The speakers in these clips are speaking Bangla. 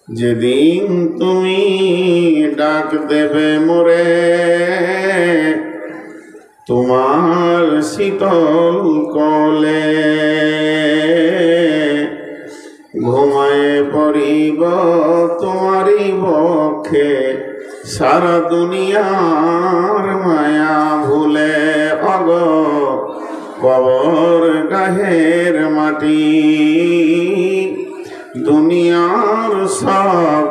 যেদিন তুমি ডাক দেবে মোরে, তোমার শীতল কোলে ঘুমায়ে পড়িব তোমারই বক্ষে, সারা দুনিয়ার মায়া ভুলে। অগ কবর গাহের মাটি, দুনিয়ার সব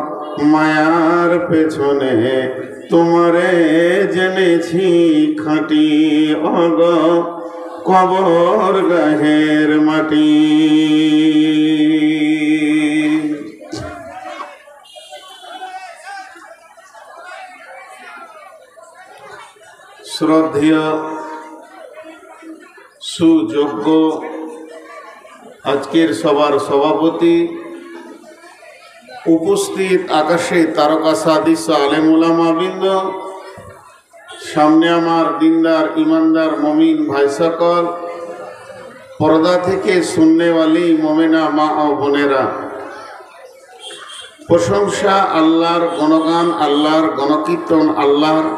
মায়ার পেছনে তোমারে জেনেছি খাঁটি। অগ কবর গাহের মাটি। শ্রদ্ধেয় সুযোগ্য আজকের সবার সভাপতি, উপস্থিত আকাশে তারকা সাদৃশ্য আলেম উলামা বৃন্দ, সামনে আমার দিনদার ইমানদার মমিন ভাই সকল, পর্দা থেকে শুননেওয়ালি মমিনা মা ও বোনেরা, প্রশংসা আল্লাহর, গণগান আল্লাহর, গণকীর্তন আল্লাহর,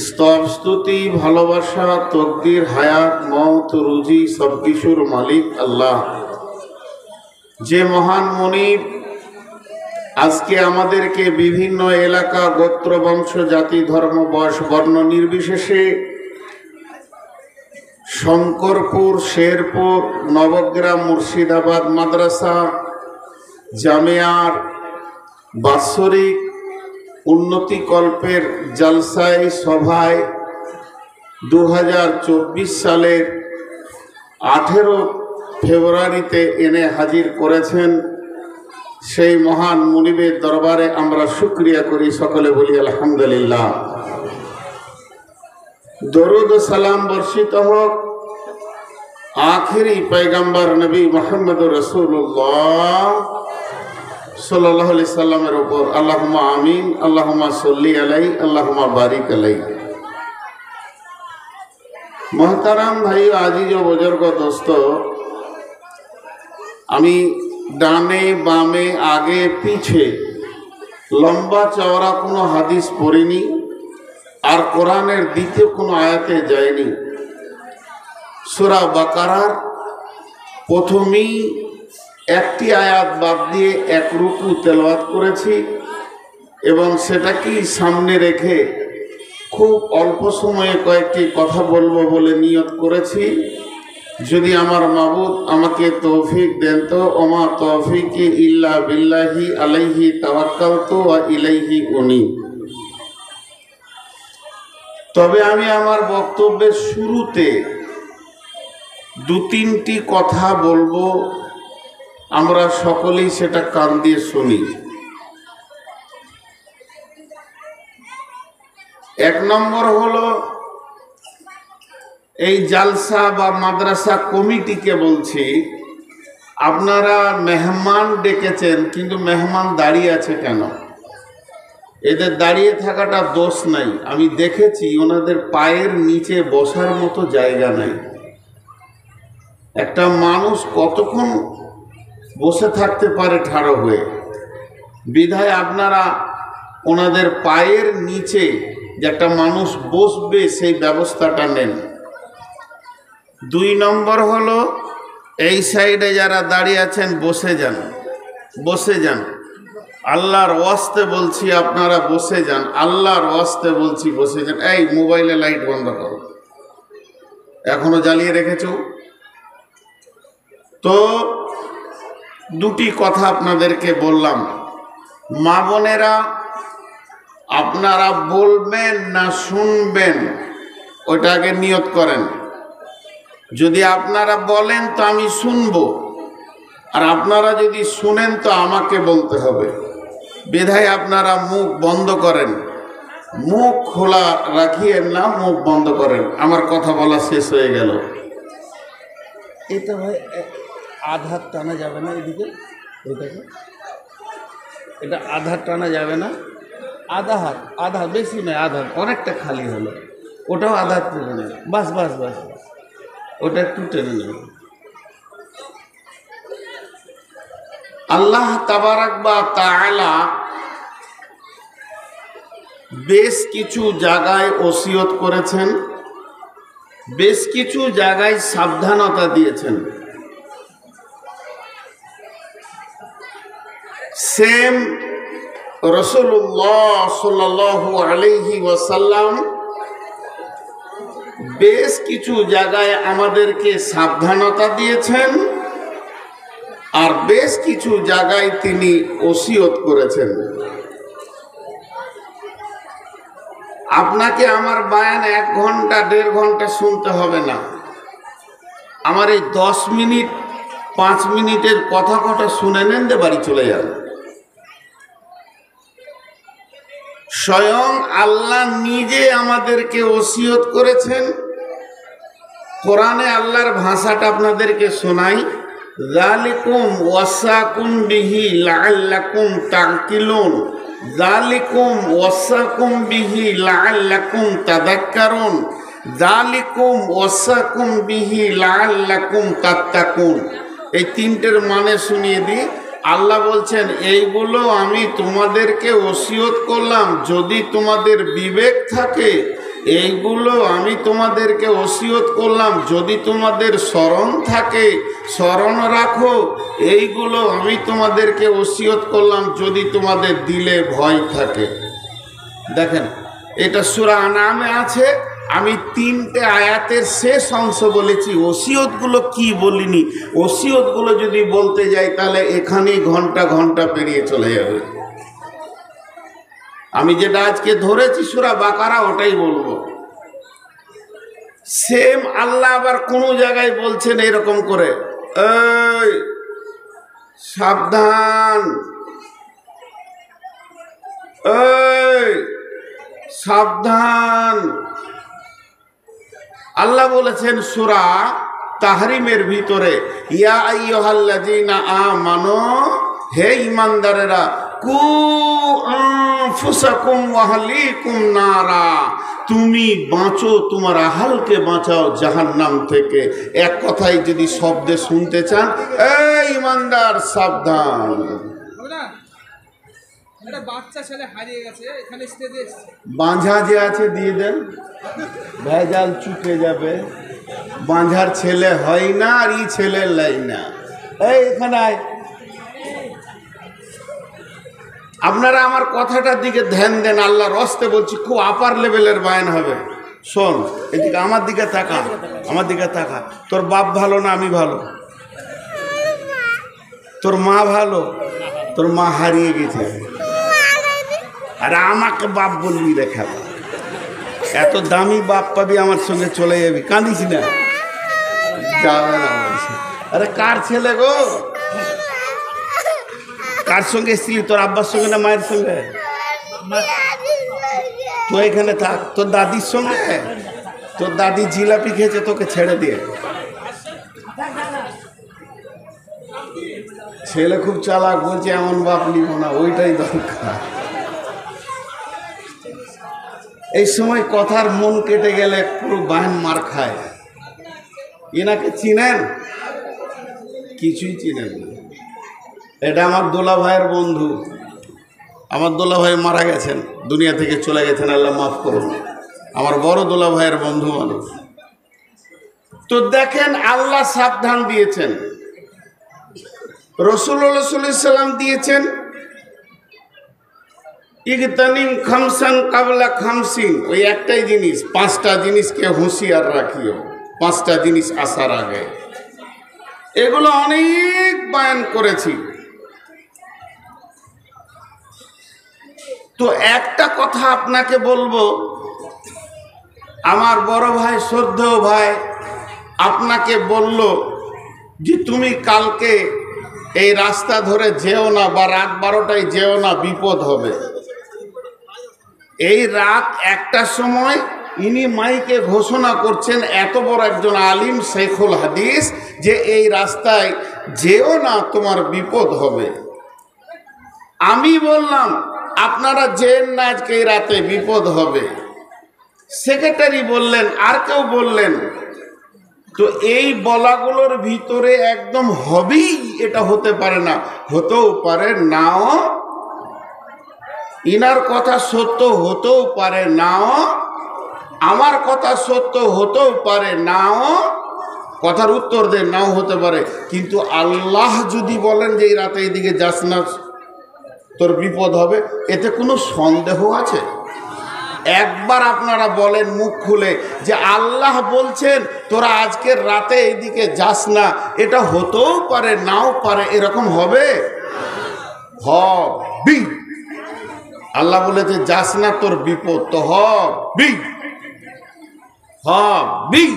স্তব স্তুতি ভালোবাসা তকদির হায়াত মওত রুজি সব কিছুর মালিক আল্লাহ। যে মহান মনিব আজকে আমাদেরকে বিভিন্ন এলাকা, গোত্র, বংশ, জাতি, ধর্ম, বয়স, বর্ণ নির্বিশেষে শঙ্করপুর, শেরপুর, নবগ্রাম, মুর্শিদাবাদ মাদ্রাসা জামিয়ার বাৎসরিক উন্নতিকল্পের জলসায় সভায় 2024 সালের 18 ফেব্রুয়ারিতে এনে হাজির করেছেন। সেই মহান মুনিবের দরবারে আমরা শুকরিয়া করি, সকলে বলি আলহামদুলিল্লাহ। দরুদ ও সালাম বর্ষিত হোক আখিরি পয়গম্বর নবী মুহাম্মদুর রাসূলুল্লাহ সাল্লাল্লাহু আলাইহি সাল্লামের উপর। আল্লাহুম্মা আমিন, আল্লাহুম্মা সাল্লি আলাইহি, আল্লাহুম্মা বারিক আলাইহি। মোহতারাম ভাই, আজিজ ও বুজুর্গ দোস্ত, আমি ডানে বামে আগে পিছে লম্বা চওড়া কোনো হাদিস পড়িনি, আর কোরআনের দ্বিতীয় কোনো আয়াতে যায়নি। সূরা বাকারার প্রথমেই একটি আয়াত বাদ দিয়ে এক রুকু তেলাওয়াত করেছি এবং সেটাকেই সামনে রেখে খুব অল্প সময়ে কয়েকটি কথা বলবো বলে নিয়ত করেছি। যদি আমার মাবুদ আমাকে তৌফিক দেন তো। ওমা তৌফিকি ইল্লা বিল্লাহি আলাইহি তাওয়াক্কালতু ওয়া ইলাইহি উনীব। তবে আমি আমার বক্তব্যের শুরুতে 2-3টি কথা বলবো, আমরা সকলেই সেটা কান দিয়ে শুনি। এক নম্বর হলো, এই জালসা বা মাদ্রাসা কমিটিকে বলছি, আপনারা মেহমান ডেকেছেন, কিন্তু মেহমান দাঁড়িয়ে আছে কেন? এদের দাঁড়িয়ে থাকাটা দোষ নাই। আমি দেখেছি ওনাদের পায়ের নিচে বসার মতো জায়গা নাই। একটা মানুষ কতক্ষণ বসে থাকতে পারে ঠাড়ো হয়ে? বিধায় আপনারা ওনাদের পায়ের নিচে যে একটা মানুষ বসবে সেই ব্যবস্থাটা নেন। 2 নম্বর হলো, এই সাইডে যারা দাঁড়িয়ে আছেন বসে যান, বসে যান। আল্লাহর ওয়াস্তে বলছি আপনারা বসে যান, আল্লাহর ওয়াস্তে বলছি বসে যান। এই মোবাইলে লাইট বন্ধ করো, এখনো জ্বালিয়ে রেখেছো তো। 2টি কথা আপনাদেরকে বললাম। মা বোনেরা, আপনারা বলবেন না শুনবেন ওইটা আগে নিয়ত করেন। যদি আপনারা বলেন তো আমি শুনবো, আর আপনারা যদি শুনেন তো আমাকে বলতে হবে। বিধায় আপনারা মুখ বন্ধ করেন, মুখ খোলা রাখিয়েন না, মুখ বন্ধ করেন। আমার কথা বলা শেষ হয়ে গেল। এটা ভাই আধার টানা যাবে না, এদিকে ওইটাকে, এটা আধার টানা যাবে না। আধা হাত, আধা, বেশি নয়, আধা, অনেকটা খালি হলো। ওটাও আধা টেনে নেবে, বাস বাস বাস, ওটা একটু টেনে নেবে। আল্লাহ তাবারাক ওয়া তাআলা বেশ কিছু জায়গায় ওসিয়ত করেছেন, বেশ কিছু জায়গায় সাবধানতা দিয়েছেন। সেম রাসূলুল্লাহ সাল্লাল্লাহু আলাইহি ওয়াসাল্লাম বেশ কিছু জায়গায় আমাদেরকে সাবধানতা দিয়েছেন, আর বেশ কিছু জায়গায় তিনি ওসিয়ত করেছেন। আপনাকে আমার বায়ান 1 ঘন্টা 1.5 ঘন্টা শুনতে হবে না। আমার এই 10 মিনিট 5 মিনিটের কথা কটা শুনে নেন, দে বাড়ি চলে যান। স্বয়ং আল্লাহ নিজে আমাদেরকে ওসিয়ত করেছেন। কোরআনে আল্লাহর ভাষাটা আপনাদেরকে শোনাই। যালিকুম ওয়াসাকুম বিহি লাআল্লাকুম তাকিলুন, যালিকুম ওয়াসাকুম বিহি লাআল্লাকুম তাযাক্কারুন, যালিকুম ওয়াসাকুম বিহি লাআল্লাকুম তাত্তাকুন। এই তিনটের মানে শুনিয়ে দিই। আল্লাহ বলছেন এইগুলো আমি তোমাদেরকে ওসিয়ত করলাম যদি তোমাদের বিবেক থাকে, এইগুলো আমি তোমাদেরকে ওসিয়ত করলাম যদি তোমাদের স্মরণ থাকে, স্মরণ রাখো। এইগুলো আমি তোমাদেরকে ওসিয়ত করলাম যদি তোমাদের দিলে ভয় থাকে। দেখেন, এটা সূরা আনামে আছে। আমি 3টে আয়াতের শেষ অংশ বলেছি, ওসিয়তগুলো কি বলিনি। ওসিয়তগুলো যদি বলতে যাই তাহলে এখানেই ঘন্টা ঘন্টা পেরিয়ে চলে যাবে। আমি যেটা আজকে ধরেছি সূরা বাকারা, ওটাই বলবো। সেম আল্লাহ আবার কোনো জায়গায় বলছেন এরকম করে, এই সাবধান, এই সাবধান। আল্লাহ বলেছেন সূরা তাহরিমের ভিতরে, ইয়া আইয়ুহাল্লাযীনা আমানু, হে ঈমানদারেরা, কু আনফুসাকুম ওয়া আহলিকুম নারা, তুমি বাঁচো, তোমার আহালকে বাঁচাও জাহান্নাম থেকে। এক কথায় যদি শব্দে শুনতে চান, এই ঈমানদার সাবধান। বাচ্চা ছেলে হারিয়ে গেছে, এখানে স্টেজে বাঁঝা যে আছে দিয়ে দেন, ভেজাল চুকে যাবে। বাঁঝার ছেলে হয় না, আর ই ছেলের লাই না। এই এখানে আয়। আপনারা আমার কথাটার দিকে ধ্যান দেন, আল্লাহর রাস্তে বলছি, খুব আপার লেভেলের বায়ান হবে। শোন, এদিকে আমার দিকে তাকা, আমার দিকে তাকা। তোর বাপ ভালো না আমি ভালো? তোর মা ভালো? তোর মা হারিয়ে গেছে, আর আমাকে বাপ বলবি রেখা। এত দামি বাপ পাবি, আমার সঙ্গে চলে যাবি। কাঁদিস না, যাবে না। আরে কার ছেলে গো? কার সঙ্গে এসেছিলি? তোর আব্বার সঙ্গে না মায়ের সঙ্গে? তো এখানে থাক, তোর দাদির সঙ্গে। তোর দাদি জিলাপি খেয়েছে তোকে ছেড়ে দিয়ে। ছেলে খুব চালাক, বলছে এমন বাপ নিব না, ওইটাই দরকার। এই সময় কথার মন কেটে গেলে পুরো বাহন মার খায়। এনাকে চিনেন? কিছুই চিনেন না। এটা আমার দোলা ভাইয়ের বন্ধু। আমার দোলা ভাই মারা গেছেন, দুনিয়া থেকে চলে গেছেন, আল্লাহ মাফ করুন। আমার বড় দোলা ভাইয়ের বন্ধু মানুষ। তো দেখেন, আল্লাহ সাবধান দিয়েছেন, রাসূলুল্লাহ সাল্লাল্লাহু আলাইহি সাল্লাম দিয়েছেন, ইগতানিম খামসান কাবলা খামসিন। ওই একটাই জিনিস, 5টা জিনিসকে হুঁশিয়ার রাখিও, 5টা জিনিস আসার আগে। এগুলো অনেক বয়ান করেছি। তো একটা কথা আপনাকে বলবো, আমার বড় ভাই, শ্রদ্ধেয় ভাই আপনাকে বলল যে তুমি কালকে এই রাস্তা ধরে যেও না, বা রাত 12টায় যেও না, বিপদ হবে। এই রাত 1টার সময় ইনি মাইকে ঘোষণা করছেন, এত বড় একজন আলিম শেখুল হাদিস, যে এই রাস্তায় যেও না, তোমার বিপদ হবে। আমি বললাম আপনারা যেন না, আজকে এই রাতে বিপদ হবে। সেক্রেটারি বললেন, আর কেউ বললেন, তো এই বলাগুলোর ভিতরে একদম হবেই এটা হতে পারে না, হতেও পারে নাও, ইনার কথা সত্য হতেও পারে নাও, আমার কথা সত্য হতেও পারে নাও, কথার উত্তর দেয় নাও হতে পারে। কিন্তু আল্লাহ যদি বলেন যে এই রাতে এইদিকে যাস না তোর বিপদ হবে, এতে কোনো সন্দেহ আছে? একবার আপনারা বলেন মুখ খুলে যে আল্লাহ বলছেন তোরা আজকের রাতে এইদিকে যাস না, এটা হতেও পারে নাও পারে, এরকম হবে? হবি। আল্লাহ বলেছে যাস না তোর বিপদ, তো হবি হবি।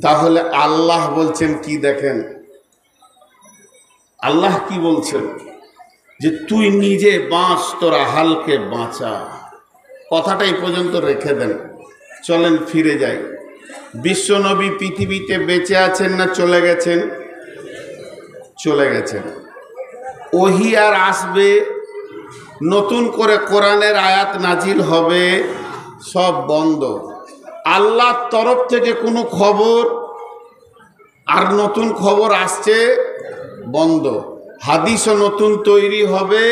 তাহলে আল্লাহ বলছেন কি দেখেন, আল্লাহ কি বলছেন যে তুই নিজে বাঁচ, তোরা হালকে বাঁচা। কথাটা এই পর্যন্ত রেখে দেন, চলেন ফিরে যাই। বিশ্বনবী পৃথিবীতে বেঁচে আছেন না চলে গেছেন? চলে গেছেন। ওহী আর আসবে, নতুন করে কোরআনের আয়াত নাজিল হবে, সব বন্ধ। আল্লাহর তরফ থেকে কোনো খবর আর নতুন খবর আসছে বন্ধ। হাদিসও নতুন তৈরি হবে।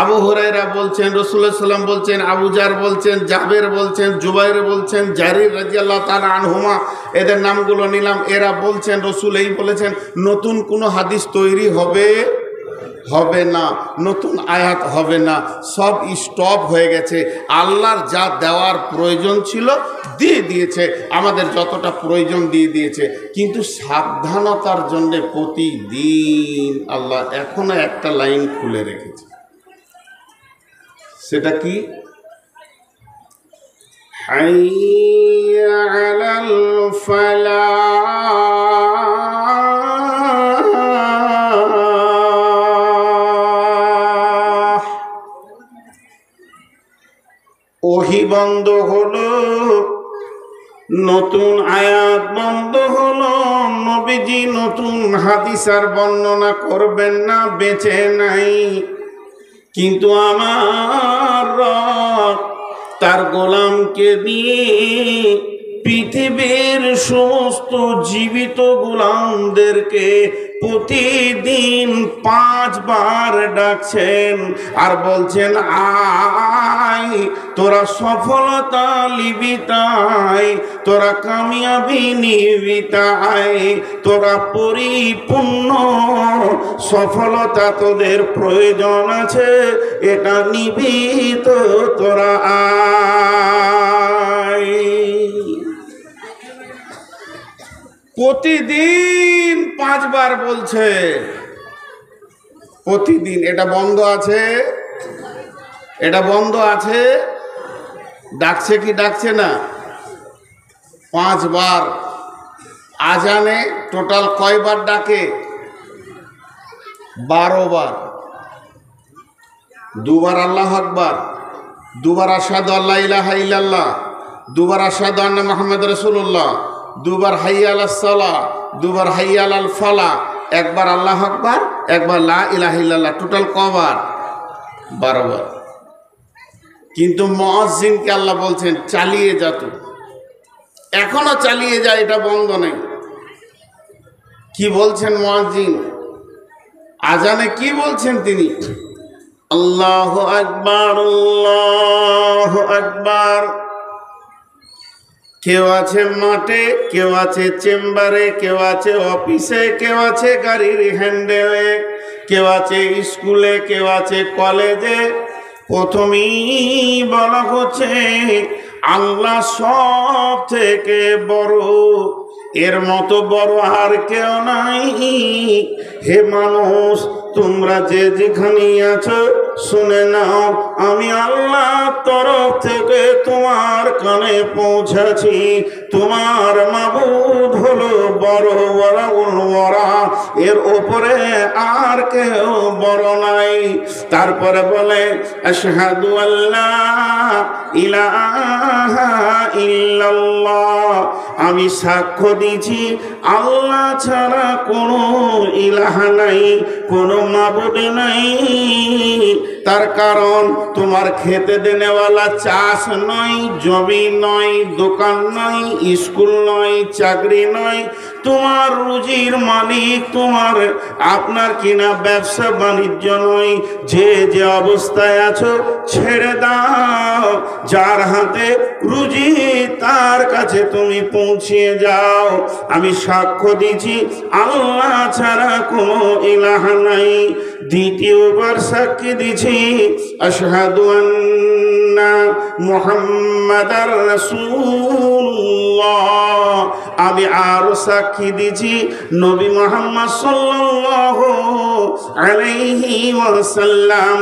আবু হুরায়রা বলছেন, রাসূলুল্লাহ সাল্লাল্লাহু আলাইহি ওয়াসাল্লাম বলছেন, আবু জার বলছেন, জাবের বলছেন, জুবাইর বলছেন, জারির রাদিয়াল্লাহু তাআলা আনহুমা, এদের নামগুলো নিলাম। এরা বলছেন রাসূল এই বলেছেন, নতুন কোনো হাদিস তৈরি হবে হবে না, নতুন আয়াত হবে না, সব স্টপ হয়ে গেছে। আল্লাহর যা দেওয়ার প্রয়োজন ছিল দিয়ে দিয়েছে, আমাদের যতটা প্রয়োজন দিয়ে দিয়েছে। কিন্তু সাবধানতার জন্য প্রতিদিন আল্লাহ এখনো একটা লাইন খুলে রেখেছে। সেটা কি? হাইয়া আলাল ফালাহ। ওহী বন্ধ হলো, নতুন আয়াত বন্ধ হলো, নবীজি নতুন হাদিস আর বর্ণনা করবেন না, বেঁচে নাই। কিন্তু আমার রব তার গোলামকে দিয়ে পৃথিবীর সমস্ত জীবিত গোলামদেরকে প্রতিদিন 5 বার ডাকছেন আর বলছেন আয় তোরা সফলতা লিবি তাই, তোরা কামিয়াবি নিবি তাই, তোরা পরিপূর্ণ সফলতা তোদের প্রয়োজন আছে, এটা নিবি তো তোরা আয়। প্রতিদিন 5 বার বলছে, প্রতিদিন। এটা বন্ধ আছে? এটা বন্ধ আছে? ডাকছে কি ডাকছে না? 5 বার। আজানে টোটাল কয়বার ডাকে? 12 বার। 2 বার আল্লাহু আকবার, 2 বার আশহাদু আল্লা ইলাহা ইল্লাল্লাহ, 2 বার আশহাদু আন্না মুহাম্মাদুর রাসূলুল্লাহ, 2 বার হাইয়া আলাস সালাহ, 2 বার হাইয়া আলাল ফালাহ, 1 বার আল্লাহু আকবার, 1 বার লা ইলাহা ইল্লাল্লাহ। টোটাল কবার? 12 বার। কিন্তু মুয়াজ্জিনকে আল্লাহ বলছেন চালিয়ে যা, তুই এখনো চালিয়ে যা, এটা বন্ধ নেই। কি বলছেন মুয়াজ্জিন? আজানে কি বলছেন তিনি? আল্লাহু আকবার, আল্লাহু আকবার। কেউ আছে মাঠে, কেউ আছে চেম্বারে, কেউ আছে অফিসে, কেউ আছে গাড়ির হ্যান্ডেলে, কেউ আছে স্কুলে, কেউ আছে কলেজে। প্রথমেই বলা হচ্ছে আল্লাহ সব থেকে বড়, এর মতো বড় আর কেউ নাই। হে মানুষ, তোমরা যে যেখানে আছো শুনে নাও, আমি আল্লাহ তরফ থেকে তোমার কানে পৌঁছেছি। তোমার মাবুদ হলো বড় ওয়ালাউল ওয়ারা, এর উপরে আর কেউ বড় নাই। তারপরে বলে আশহাদু আল্লা ইলাহা ইল্লাল্লাহ, আমি সাক্ষ্য দিচ্ছি আল্লাহ ছাড়া কোনো ইলাহা নাই, কোনো মাবুদ নাই। তার কারণ তোমার খেতে দেনেওয়ালা চাষ নয়, জমি নয়, দোকান নয়, স্কুল নয়, চাকরি নয়, তোমার রুজির মালিক তোমার আপনার কিনা ব্যবসা বাণিজ্য নয়। যে যে অবস্থায় আছো ছেড়ে দাও, যার হাতে রুজি তার কাছে তুমি পৌঁছিয়ে যাও। আমি সাক্ষ্য দিচ্ছি আল্লাহ ছাড়া কোনো ইলাহ নাই। দ্বিতীয়বার সাক্ষী দিছি আশহাদু আন্না মুহাম্মাদার রাসূলুল্লাহ। আমি আরো সাক্ষী দিছি নবী মুহাম্মদ সাল্লাল্লাহু আলাইহি ওয়াসাল্লাম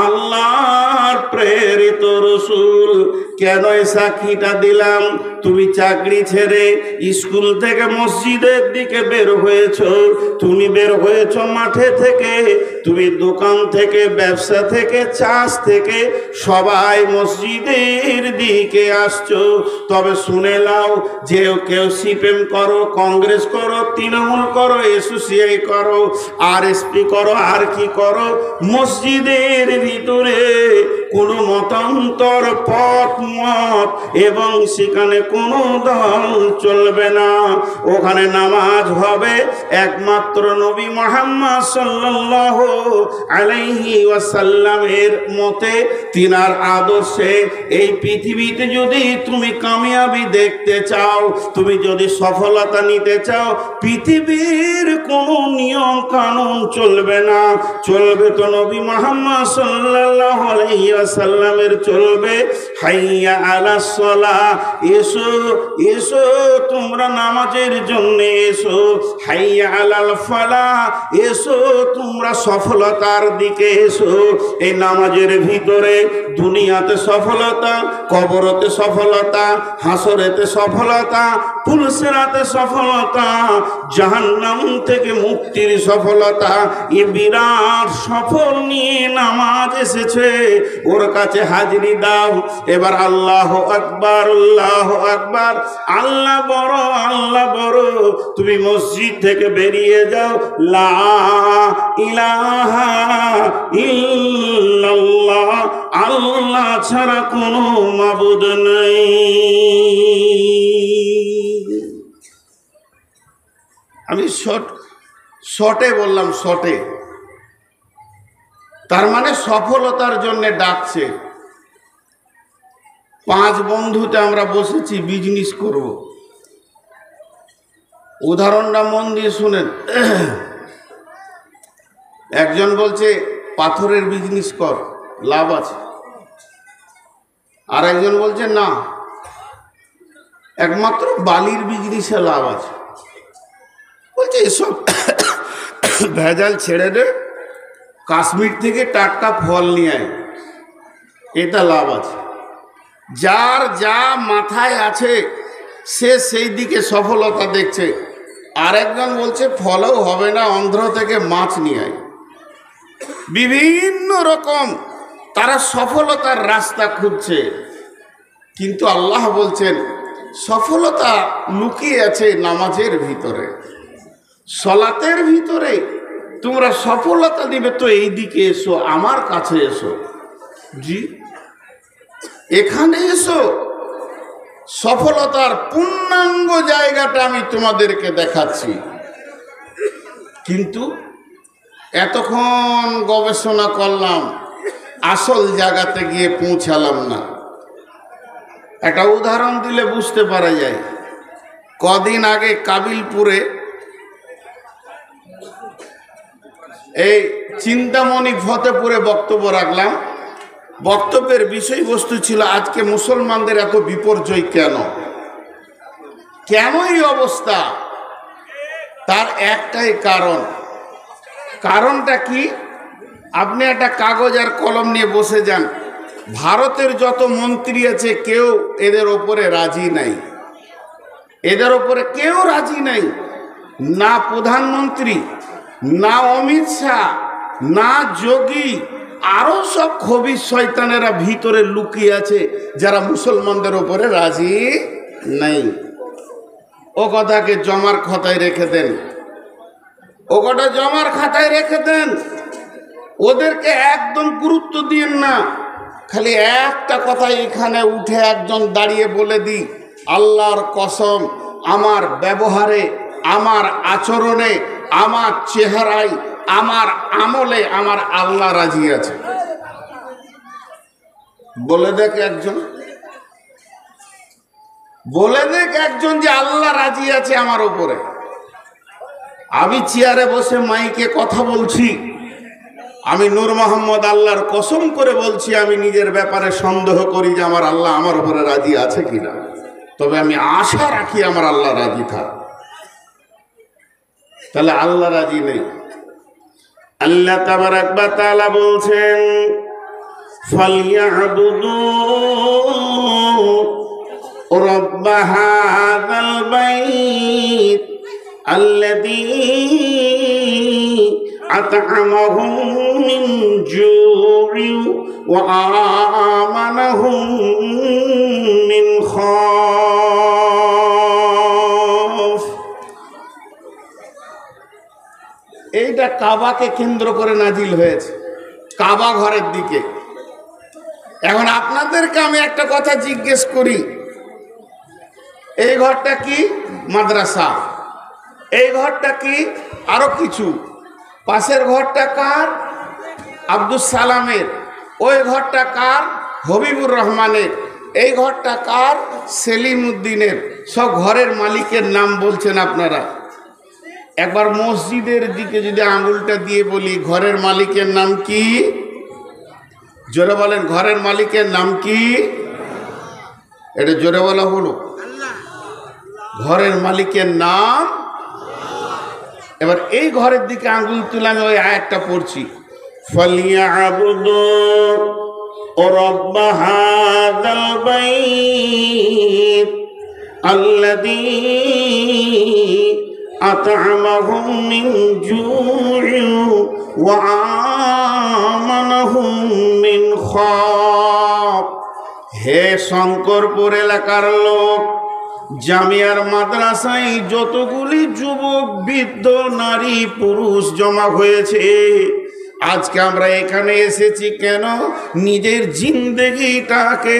আল্লাহর প্রেরিত রাসূল। কেন এই সাক্ষীটা দিলাম? তুমি চাকরি ছেড়ে স্কুল থেকে মসজিদের দিকে বের হয়েছো, তুমি বের হয়েছো মাঠে থেকে, তুমি দোকান থেকে, ব্যবসা থেকে, চাষ থেকে, সবাই মসজিদের দিকে আসছো। তবে শুনে নাও, যে কেউ সিপিএম করো, কংগ্রেস করো, তৃণমূল করো, এসোসিয়াই করো, আরএসপি করো, আর কি করো, মসজিদের ভিতরে কোনো মতান্তর পথ মত এবং সেখানে কোনো দল চলবে না। ওখানে নামাজ হবে একমাত্র নবী মুহাম্মদ সাল্লাল্লাহু আলাইহি ওয়াসাল্লামের মতে, তিনার আদর্শে। এই পৃথিবীতে যদি তুমি কামিয়াবি দেখতে চাও, তুমি যদি সফলতা নিতে চাও, পৃথিবীর কোনো নিয়ম কানুন চলবে না, চলবে তো নবী মুহাম্মদ সাল্লাল্লাহু আলাইহি ওয়াসাল্লামের চলবে। হাইয়া আলাস সালাহ, এসো এসো তোমরা নামাজের জন্য এসো। হাইয়া আলাল ফালাহ, এসো তোমরা সফলতার দিকে এসো। এই নামাজের ভিতরে দুনিয়াতে সফলতা, কবরতে সফলতা, হাসরেতে সফলতা, পুলসিরাতে সফলতা, জাহান্নাম থেকে মুক্তির সফলতা। এ বিরাট সফল নিয়ে নামাজ এসেছে, ওর কাছে হাজিরি দাও। এবার আল্লাহু আকবার, আল্লাহু আকবার, আল্লাহ বড়, আল্লাহ বড়। তুমি মসজিদ থেকে বেরিয়ে যাও, লা ইলাহা ইল্লাল্লাহ, আল্লাহ ছাড়া কোনো মাবুদ নেই। আমি শর্টে বললাম, শর্টে। তার মানে সফলতার জন্য ডাকছে। 5 বন্ধুতে আমরা বসেছি বিজনেস করব। উদাহরণটা মন দিয়ে শুনেন। একজন বলছে পাথরের বিজনেস কর, লাভ আছে। আর একজন বলছে না, একমাত্র বালির বিজনেসে লাভ আছে। বলছে এসব ভেজাল ছেড়ে দে, কাশ্মীর থেকে টাটকা ফল নিয়ে আয়, এটা লাভ আছে। যার যা মাথায় আছে সে সেই দিকে সফলতা দেখছে। আরেকজন বলছে ফলও হবে না, অন্ধ্র থেকে মাছ নিয়ে আয়। বিভিন্ন রকম তারা সফলতার রাস্তা খুঁজছে। কিন্তু আল্লাহ বলছেন সফলতা লুকিয়ে আছে নামাজের ভিতরে, সলাতের ভিতরে। তোমরা সফলতা দিবে তো এই দিকে এসো, আমার কাছে এসো। জি, এখানে এসো। সফলতার পূর্ণাঙ্গ জায়গাটা আমি তোমাদেরকে দেখাচ্ছি। কিন্তু এতক্ষণ গবেষণা করলাম, আসল জায়গাতে গিয়ে পৌঁছালাম না। একটা উদাহরণ দিলে বুঝতে পারা যায়। কদিন আগে কাবিলপুরে এই চিন্তামণি ফতেপুরে বক্তব্য রাখলাম। বক্তব্যের বিষয়বস্তু ছিল আজকে মুসলমানদের এত বিপর্যয় কেন, কেন এই অবস্থা? তার একটাই কারণ। কারণটা কি? আপনি একটা কাগজ আর কলম নিয়ে বসে যান। ভারতের যত মন্ত্রী আছে কেউ এদের ওপরে রাজি নাই, এদের ওপরে কেউ রাজি নাই। না প্রধানমন্ত্রী, না অমিত শাহ, না যোগী, আরো সব খবিস শয়তানেরা ভিতরে লুকিয়ে আছে যারা মুসলমানদের ওপরে রাজি নাই। ও কথাকে জমার খাতায় রেখে দেন, ও কথা জমার খাতায় রেখে দেন। ওদেরকে একদম গুরুত্ব দিয়েন না। খালি একটা কথা এখানে উঠে একজন দাঁড়িয়ে বলে দিই, আল্লাহর কসম, আমার ব্যবহারে, আমার আচরণে, আমার চেহারায়, আমার আমলে আমার আল্লাহ রাজি আছে। বলে দেখ একজন, বলে দেখ একজন যে আল্লাহ রাজি আছে আমার উপরে। আমি চেয়ারে বসে মাইকে কথা বলছি, আমি নূর মোহাম্মদ আল্লাহর কসম করে বলছি, আমি নিজের ব্যাপারে সন্দেহ করি যে আমার আল্লাহ আমার উপরে রাজি আছে কিনা। তবে আমি আশা রাখি আমার আল্লাহ রাজি থাক। তাহলে আল্লাহ রাজি নেই। আল্লাহ তাবারাক ওয়া তাআলা বলছেন, ফালইয়াবুদু রাব্ব হাযাল বাইত আল্লাযী আত'আমাহুম মিন জু'ইন ওয়া আমানাহুম মিন খাউফ। এইটা কাবাকে কেন্দ্র করে নাজিল হয়েছে, কাবা ঘরের দিকে। এখন আপনাদেরকে আমি একটা কথা জিজ্ঞেস করি, এই ঘরটা কি? মাদ্রাসা। এই ঘরটা কি? আরো কিছু। পাশের ঘরটা কার? আব্দুল সালামের। ওই ঘরটা কার? হবিবুর রহমানের। এই ঘরটা কার? সেলিম উদ্দিনের। সব ঘরের মালিকের নাম বলছেন আপনারা। একবার মসজিদের দিকে যদি আঙুলটা দিয়ে বলি, ঘরের মালিকের নাম কি? জোরে বলেন, ঘরের মালিকের নাম কি? এটা জোরে বলা হলো। ঘরের মালিকের নাম। এবার এই ঘরের দিকে আঙ্গুল তুলে আমি ওই আয়াতটা পড়ছি, ফালিয়াবুদু রাব্ব হাযাল বাইত আল্লাযী আত'আমাহুম মিন জু'ইন ওয়া আমানাহুম মিন খাউফ। হে শঙ্করপুর এলাকার লোক, জামিয়ার মাদ্রাসায় যতগুলি যুবক, বৃদ্ধ, নারী, পুরুষ জমা হয়েছে, আজকে আমরা এখানে এসেছি কেন? নিজের জিন্দেগিটাকে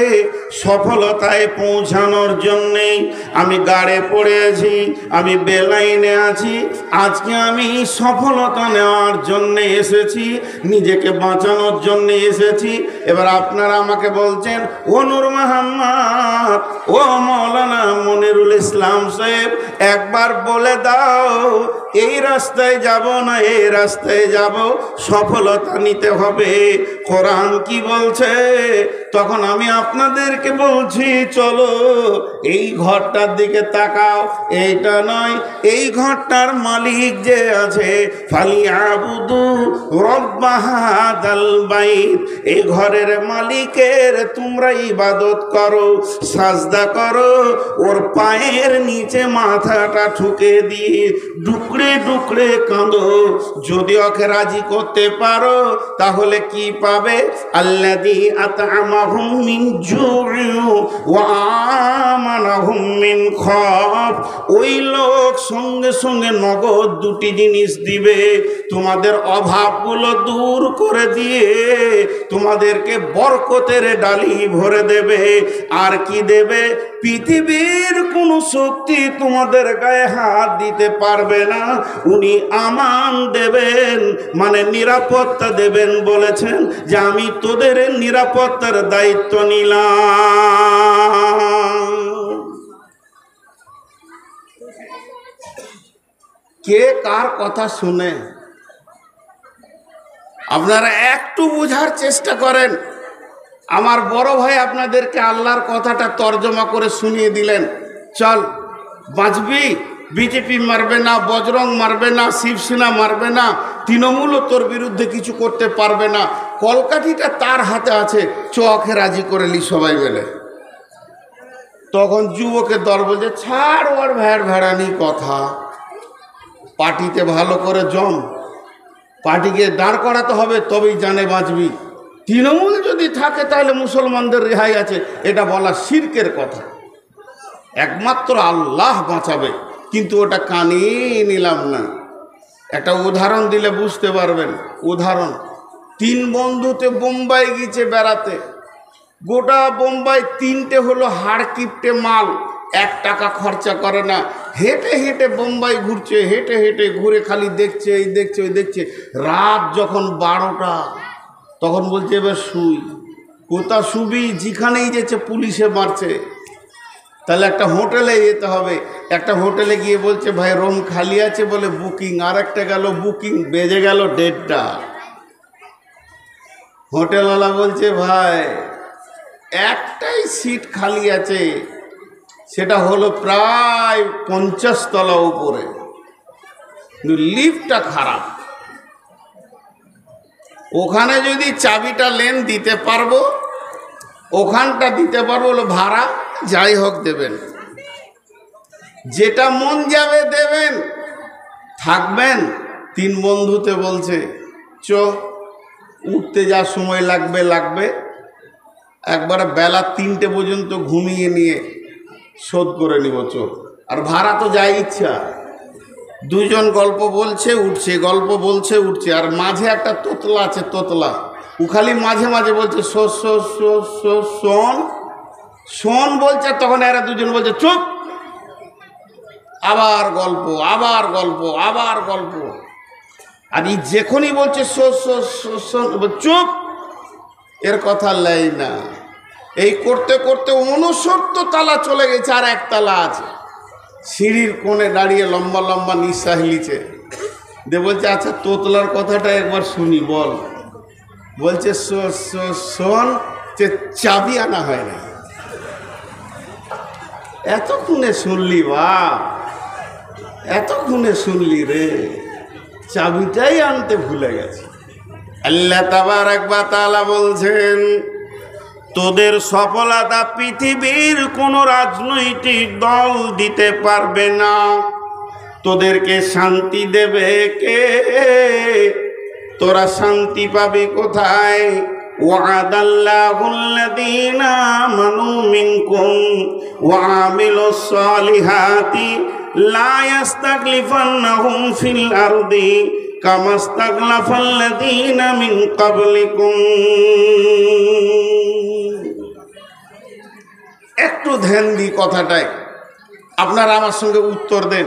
সফলতায় পৌঁছানোর জন্যে। আমি গাড়ে পড়ে আছি, আমি বেলাইনে আছি, আজকে আমি সফলতা নেওয়ার জন্যে এসেছি, নিজেকে বাঁচানোর জন্যে এসেছি। এবার আপনারা আমাকে বলছেন, ও নূর মোহাম্মদ, ও মৌলানা মনিরুল ইসলাম সাহেব, একবার বলে দাও এই রাস্তায় যাব না এই রাস্তায় যাব, সফলতা নিতে হবে, কোরআন কি বলছে? তখন আমি আপনাদেরকে বলছি, চলো এই ঘরটার দিকে তাকাও। এইটা নয়, এই ঘরটার মালিক যে আছে, ফালিয়াবুদু রাব্ব হাযাল বাইত, এই ঘরের মালিকের তোমরা ইবাদত করো, সাজদা করো, ওর পায়ের নিচে মাথাটা ঠুকে দিয়ে ডুকরে ডুকরে কাঁদো। যদি ওকে রাজি করতে পারো তাহলে কি পাবে? আল্লাযী আত'আমাহুম মিন জু'ইন ওয়া আমানাহুম মিন খাউফ। ওই লোক সঙ্গে সঙ্গে নগদ দুটি জিনিস দিবে, তোমাদের অভাবগুলো দূর করে দিয়ে তোমাদেরকে বরকতের ডালি ভরে দেবে। আর কি দেবে? পৃথিবীর কোনো শক্তি তোমাদের গায়ে হাত দিতে পারবে না। উনি আমান দেবেন, মানে নিরাপত্তা দেবেন। বলেছেন যে আমি তোদের নিরাপত্তার দায়িত্ব নিলাম। কে কার কথা শুনে? আপনারা একটু বোঝার চেষ্টা করেন। আমার বড় ভাই আপনাদেরকে আল্লাহর কথাটা তর্জমা করে শুনিয়ে দিলেন, চল বাঁচবি, বিজেপি মারবে না, বজরং মারবে না, শিবসেনা মারবে না, তৃণমূলও তোর বিরুদ্ধে কিছু করতে পারবে না, কলকাঠিটা তার হাতে আছে, চোখে রাজি করে নি সবাই মিলে। তখন যুবকের দল বলছে, ছাড় ওর ভ্যাড় ভেড়ানি কথা, পার্টিতে ভালো করে জম, পার্টিকে দাঁড় করাতে হবে, তবেই জানে বাঁচবি। তৃণমূল যদি থাকে তাহলে মুসলমানদের রেহাই আছে, এটা বলা শিরকের কথা। একমাত্র আল্লাহ বাঁচাবে, কিন্তু ওটা কানে নিলাম না। একটা উদাহরণ দিলে বুঝতে পারবেন। উদাহরণ, 3 বন্ধুতে বোম্বাই গিয়েছে বেড়াতে, গোটা বোম্বাই 3টে হলো হাড় কিপটে মাল, 1 টাকা খরচা করে না, হেঁটে হেঁটে বোম্বাই ঘুরছে, হেঁটে হেঁটে ঘুরে খালি দেখছে, এই দেখছে ওই দেখছে। রাত যখন 12টা তখন বলছে এবার শুই। কোথা শুবি? যেখানেই যেছে পুলিশে মারছে। তাহলে একটা হোটেলে যেতে হবে। একটা হোটেলে গিয়ে বলছে ভাই রুম খালি আছে, বলে বুকিং। আর একটা গেল বুকিং, বেজে গেল 1:30টা। হোটেলওয়ালা বলছে ভাই একটাই সিট খালি আছে, সেটা হলো প্রায় 50 তলা উপরে, কিন্তু লিফটটা খারাপ। ওখানে যদি চাবিটা লেন দিতে পারবো, ওখানটা দিতে পারবো, হলো ভাড়া যাই হোক দেবেন, যেটা মন যাবে দেবেন, থাকবেন। 3 বন্ধুতে বলছে চ, উঠতে যা সময় লাগবে, একবারে বেলা 3টে পর্যন্ত ঘুমিয়ে নিয়ে শোধ করে নিব চোখ, আর ভাড়া তো যাই ইচ্ছা। 2 জন গল্প বলছে উঠছে, গল্প বলছে উঠছে, আর মাঝে একটা তোতলা আছে, তোতলা, ও খালি মাঝে মাঝে বলছে শোন শোন বলছে। তখন এরা 2 জন বলছে চুপ, আবার গল্প, আবার গল্প, আবার গল্প। আর এই যখনই বলছে চুপ, এর কথা লাই না। এই করতে করতে 69 তলা চলে গেছে, আর 1 তলা আছে। সিঁড়ির কোণে দাঁড়িয়ে লম্বা লম্বা নিঃশ্বাস নিচ্ছে, দিয়ে বলছে আচ্ছা তোতলার কথাটা একবার শুনি, বল। বলছে শোন, যে চাবি আনা হয় না। এতক্ষণে শুনলি বা, এতক্ষণে শুনলি রে, চাবিটাই আনতে ভুলে গেছে। আল্লাহ তাবারক ওয়া তাআলা বলছেন তোদের সফলতা পৃথিবীর কোন রাজনৈতিক দল দিতে পারবে না। তোদেরকে শান্তি দেবে কে? তোরা শান্তি পাবি কোথায়? ওয়াদাল্লাহুল্লাযীনা আমানু মিনকুম ওয়া আমিলুস সালিহাতি লা ইস্তাখলিফান্নাহুম ফিল আরদি কামাস্তাখলাফাল্লাযীনা মিন ক্বাবলিকুম। একটু ধ্যান দিই কথাটায়, আপনারা আমার সঙ্গে উত্তর দেন।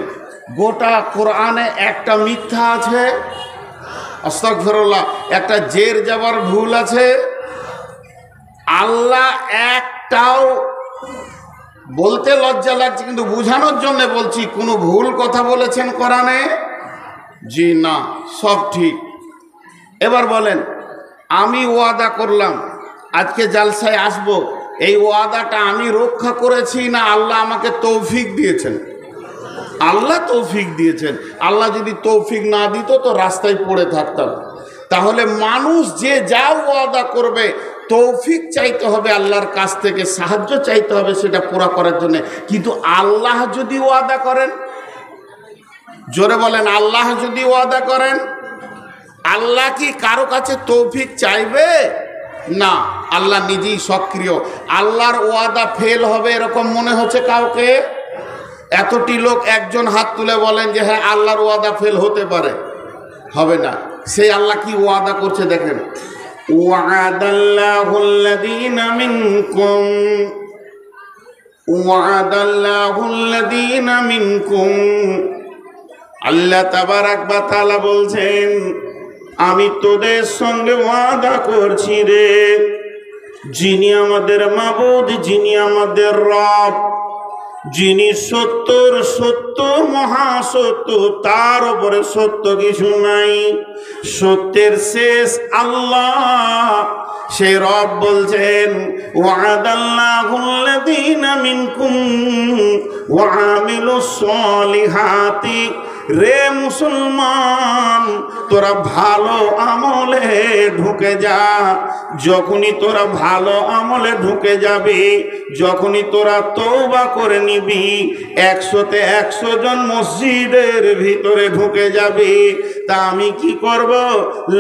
গোটা কোরআনে একটা মিথ্যা আছে, আস্তাগফিরুল্লাহ, একটা জের যাবার ভুল আছে। আল্লাহ একটাও, বলতে লজ্জা লাগছে কিন্তু বোঝানোর জন্য বলছি, কোনো ভুল কথা বলেছেন কোরআনে? জি না, সব ঠিক। এবার বলেন, আমি ওয়াদা করলাম আজকে জালসায় আসব, এই ওয়াদাটা আমি রক্ষা করেছি না আল্লাহ আমাকে তৌফিক দিয়েছেন? আল্লাহ তৌফিক দিয়েছেন। আল্লাহ যদি তৌফিক না দিত তো রাস্তায় পড়ে থাকতাম। তাহলে মানুষ যে যা ওয়াদা করবে, তৌফিক চাইতে হবে আল্লাহর কাছ থেকে, সাহায্য চাইতে হবে সেটা পুরা করার জন্য। কিন্তু আল্লাহ যদি ওয়াদা করেন, জোরে বলেন, আল্লাহ যদি ওয়াদা করেন, আল্লাহ কি কারো কাছে তৌফিক চাইবে? না, আল্লাহ নিজেই সক্রিয়। আল্লাহর ওয়াদা ফেল হবে এরকম মনে হচ্ছে কাউকে? এতটি লোক একজন হাত তুলে বলেন যে হ্যাঁ আল্লাহর ওয়াদা ফেল হতে পারে। হবে না। সেই আল্লাহ কি ওয়াদা করছে দেখেন, ওয়াদাল্লাহুল্লাযীনা মিনকুম ওয়াদাল্লাহুল্লাযীনা মিনকুম। আল্লাহ তাবারক ওয়া তাআলা বলছেন আমি তোদের সঙ্গে ওয়াদা করছি রে, যিনি আমাদের মাবুদ, যিনি আমাদের রব, যিনি সত্যর সত্য, মহাসত্য, তার উপরে সত্য কিছু নাই, সত্যের শেষ আল্লাহ। সে রব বলছেন ওয়াদাল্লাহুল্লাযীনা মিনকুম ওয়া আমিলুস সালিহাতি। রে মুসলমান, তোরা ভালো আমলে ঢুকে যা। যখনই তোরা ভালো আমলে ঢুকে যাবি, যখনই তোরা তওবা করে নিবি, 100-তে 100 জন মসজিদের ভিতরে ঢুকে যাবি, তা আমি কি করব?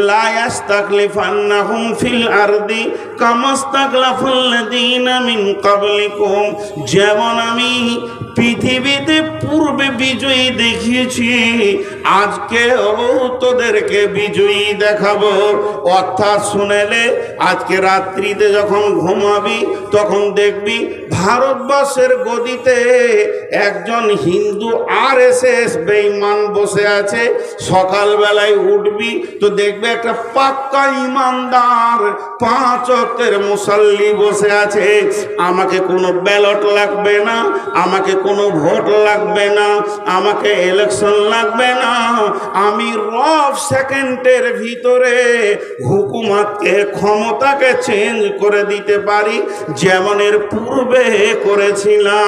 লা ইস্তাখলিফান্নাহুম ফিল আরদি কামাস্তাখলাফাল্লাযীনা মিন ক্বাবলিকুম। যেমন আমি পৃথিবীতে পূর্বে বিজয়ী দেখিয়েছি, আজকে তোদেরকে বিজয়ী দেখাবো। অর্থাৎ শুনেলে আজকে রাত্রিতে যখন ঘুমাবি তখন দেখবি ভারতবর্ষের গদিতে একজন হিন্দু RSS বেঈমান বসে আছে। সকালবেলায় উঠবি তো দেখবে একটা পাক্কা ইমানদার 5 ওয়াক্তের মুসাল্লি বসে আছে। আমাকে কোনো ব্যালট লাগবে না, আমাকে কোনো ভোট লাগবে না, আমাকে ইলেকশন লাগবে না। আমি রফ সেকেন্ডের ভিতরে হুকুমতকে, ক্ষমতাকে চেঞ্জ করে দিতে পারি, যেমন এর পূর্বে করেছিলাম।